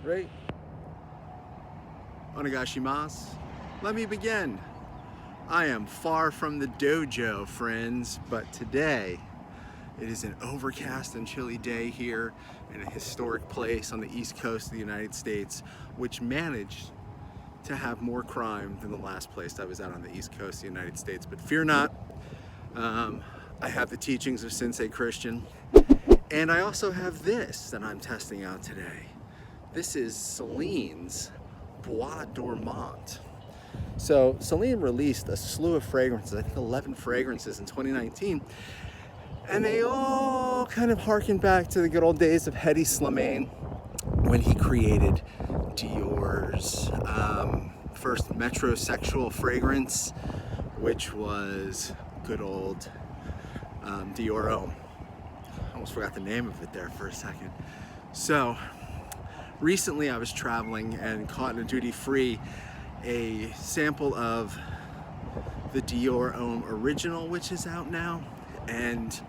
right? Onegashimasu. Let me begin. I am far from the dojo, friends, but today it is an overcast and chilly day here in a historic place on the east coast of the United States, which managed to have more crime than the last place I was at on the east coast of the United States. But fear not, I have the teachings of Sensei Christian, and I also have this that I'm testing out today. This is Celine's Bois Dormant. So Celine released a slew of fragrances, I think 11 fragrances in 2019, and they all kind of harken back to the good old days of Hedi Slimane when he created Dior's first metrosexual fragrance, which was good old Dior Homme. I almost forgot the name of it there for a second. So recently I was traveling and caught in a duty-free a sample of the Dior Homme original, which is out now, and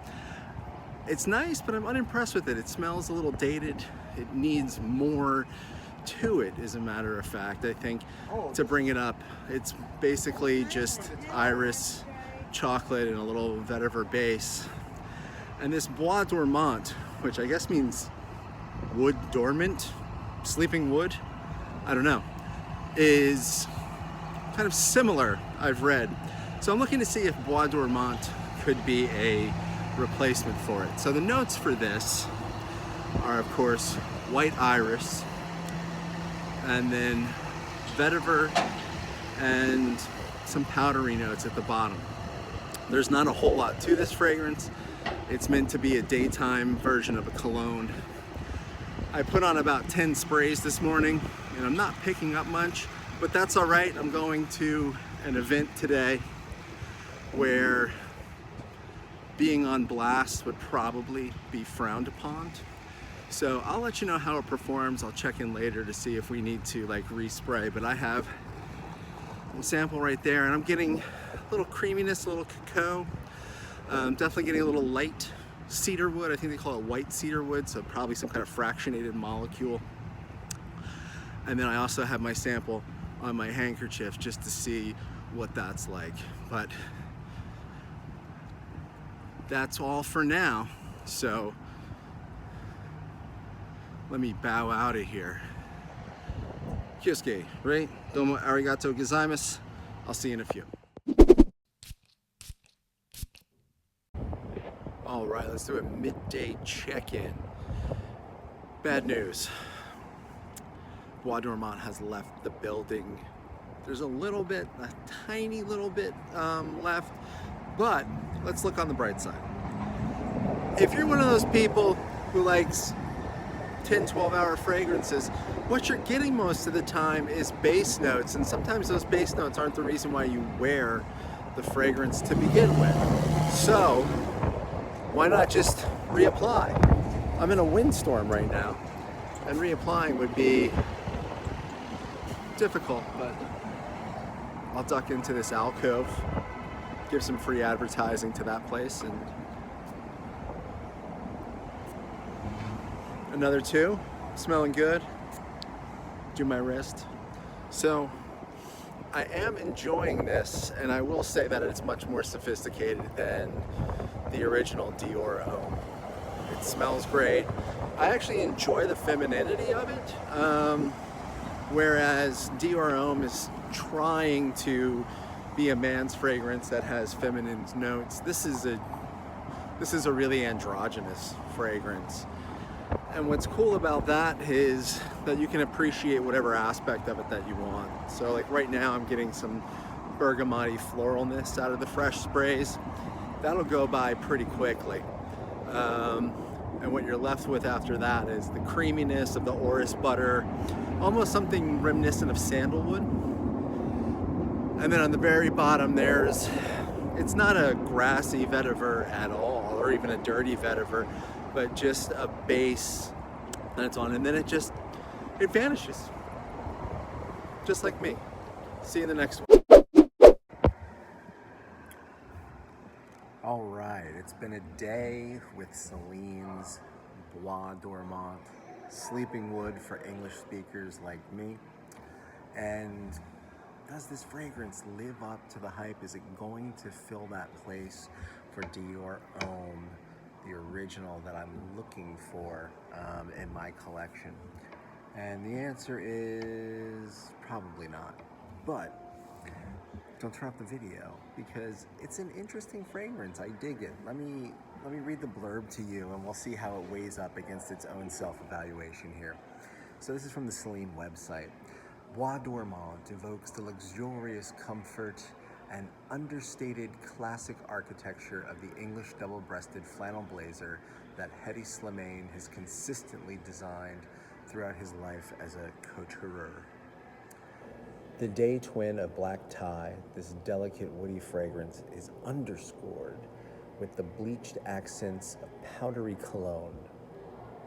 it's nice, but I'm unimpressed with it. It smells a little dated. It needs more to it, as a matter of fact. I think to bring it up, it's basically just iris, chocolate, and a little vetiver base. And this Bois Dormant, which I guess means wood dormant, sleeping wood, I don't know, is kind of similar, I've read. So I'm looking to see if Bois Dormant could be a replacement for it. So the notes for this are, of course, white iris, and then vetiver and some powdery notes at the bottom. There's not a whole lot to this fragrance. It's meant to be a daytime version of a cologne. I put on about 10 sprays this morning, and I'm not picking up much, but that's all right. I'm going to an event today where being on blast would probably be frowned upon. So I'll let you know how it performs. I'll check in later to see if we need to like respray, but I have a sample right there, and I'm getting a little creaminess, a little cacao. Definitely getting a little light cedar wood. I think they call it white cedar wood, so probably some kind of fractionated molecule. And then I also have my sample on my handkerchief just to see what that's like. But that's all for now. So let me bow out of here. Kyosuke, right? Domo arigato gozaimasu. I'll see you in a few. All right, let's do a midday check-in. Bad news. Bois Dormant has left the building. There's a little bit, a tiny little bit left, but let's look on the bright side. If you're one of those people who likes 10, 12-hour fragrances, what you're getting most of the time is base notes, and sometimes those base notes aren't the reason why you wear the fragrance to begin with. So why not just reapply? I'm in a windstorm right now, and reapplying would be difficult, but I'll duck into this alcove, give some free advertising to that place, and another two, smelling good, do my wrist. So I am enjoying this, and I will say that it's much more sophisticated than the original Dior Homme. It smells great. I actually enjoy the femininity of it, whereas Dior Homme is trying to be a man's fragrance that has feminine notes. This is a really androgynous fragrance. And what's cool about that is that you can appreciate whatever aspect of it that you want. So like right now I'm getting some bergamotti floralness out of the fresh sprays. That'll go by pretty quickly. And what you're left with after that is the creaminess of the orris butter, almost something reminiscent of sandalwood. And then on the very bottom it's not a grassy vetiver at all, or even a dirty vetiver, but just a base that it's on, and then it vanishes. Just like me. See you in the next one. All right, it's been a day with Celine's Bois Dormant. sleeping wood for English speakers like me. And does this fragrance live up to the hype? Is it going to fill that place for Dior Homme, the original that I'm looking for in my collection? And the answer is probably not. But don't turn off the video because it's an interesting fragrance. I dig it. Let me read the blurb to you and we'll see how it weighs up against its own self-evaluation here. So this is from the Celine website. Bois Dormant evokes the luxurious comfort and understated classic architecture of the English double-breasted flannel blazer that Hedi Slimane has consistently designed throughout his life as a coutureur. The day twin of black tie, this delicate woody fragrance is underscored with the bleached accents of powdery cologne,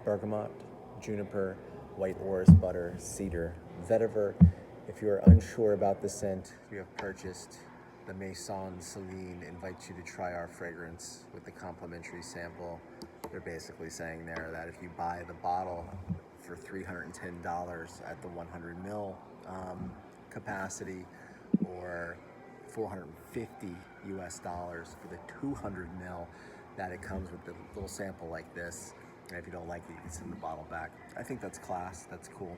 bergamot, juniper, white orris butter, cedar, vetiver. If you are unsure about the scent you have purchased, the Maison Celine invites you to try our fragrance with the complimentary sample. They're basically saying there that if you buy the bottle for $310 at the 100 ml capacity, or $450 for the 200 ml, that it comes with a little sample like this. And if you don't like it, you can send the bottle back. I think that's class, that's cool.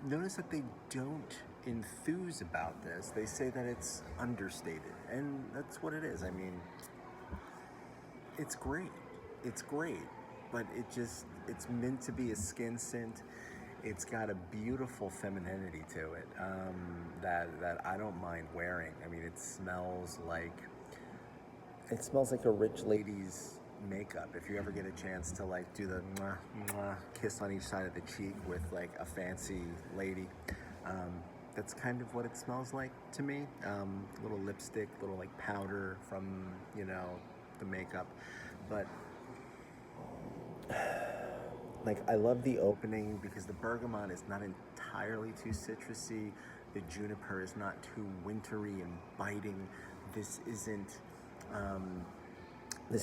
Notice that they don't enthuse about this. They say that it's understated, and that's what it is. I mean, it's great, but it's meant to be a skin scent. It's got a beautiful femininity to it that I don't mind wearing. I mean, it smells like a rich lady's makeup. If you ever get a chance to like do the mwah, mwah, kiss on each side of the cheek with like a fancy lady, that's kind of what it smells like to me. Little lipstick, little like powder from, you know, the makeup. But like, I love the opening because the bergamot is not entirely too citrusy. The juniper is not too wintry and biting. This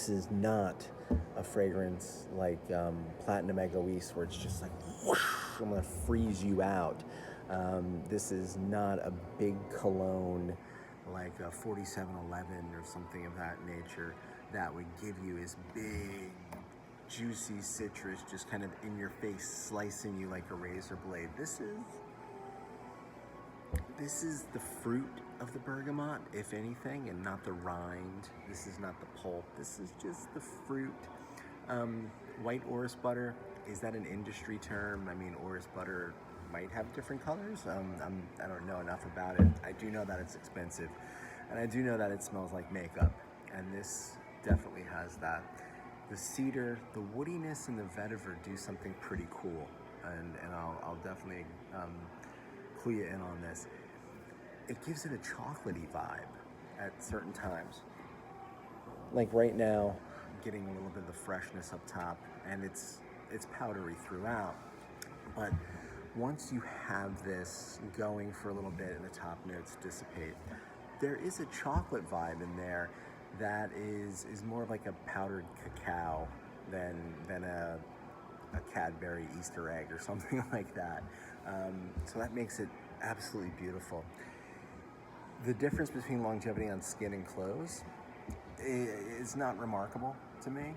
is not a fragrance like Platinum Egoist, where it's just like, whoosh, I'm gonna freeze you out. This is not a big cologne like a 4711 or something of that nature that would give you this big, juicy citrus just kind of in your face, slicing you like a razor blade. This is the fruit of the bergamot, if anything, and not the rind. This is not the pulp. This is just the fruit. White orris butter, is that an industry term? I mean, orris butter might have different colors. I don't know enough about it. I do know that it's expensive, and I do know that it smells like makeup, and this definitely has that. The cedar, the woodiness, and the vetiver do something pretty cool, and I'll definitely clue you in on this. It gives it a chocolatey vibe at certain times. Like right now, I'm getting a little bit of the freshness up top, and it's powdery throughout. But once you have this going for a little bit and the top notes dissipate, there is a chocolate vibe in there that is more of like a powdered cacao than a Cadbury Easter egg or something like that. So that makes it absolutely beautiful. The difference between longevity on skin and clothes is not remarkable to me.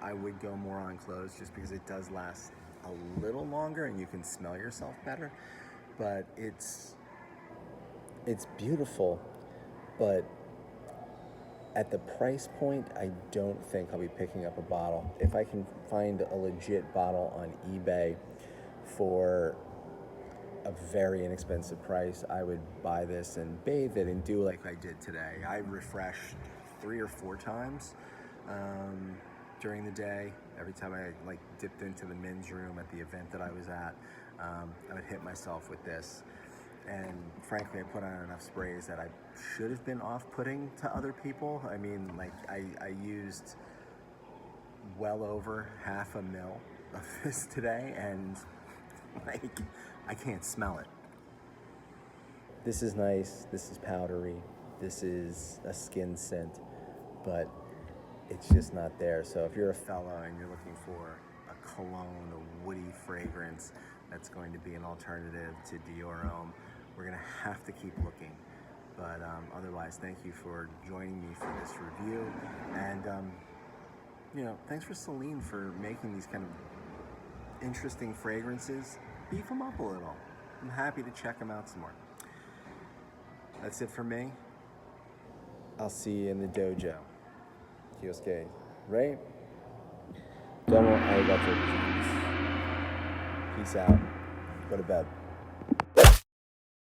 I would go more on clothes just because it does last a little longer and you can smell yourself better. But it's beautiful, but at the price point, I don't think I'll be picking up a bottle. If I can find a legit bottle on eBay for a very inexpensive price, I would buy this and bathe it and do like I did today. I refreshed 3 or 4 times during the day. Every time I like dipped into the men's room at the event that I was at, I would hit myself with this. And frankly, I put on enough sprays that I should have been off-putting to other people. I mean, like I used well over half a mil of this today, and like I can't smell it. This is nice, this is powdery, this is a skin scent, but it's just not there. So if you're a fella and you're looking for a cologne, a woody fragrance that's going to be an alternative to Dior Homme. We're gonna have to keep looking. But otherwise, thank you for joining me for this review. And, thanks for Celine for making these kind of interesting fragrances. Beef them up a little. I'm happy to check them out some more. That's it for me. I'll see you in the dojo. Kioske, right? Domo arigato gozaimasu. Peace out. Go to bed.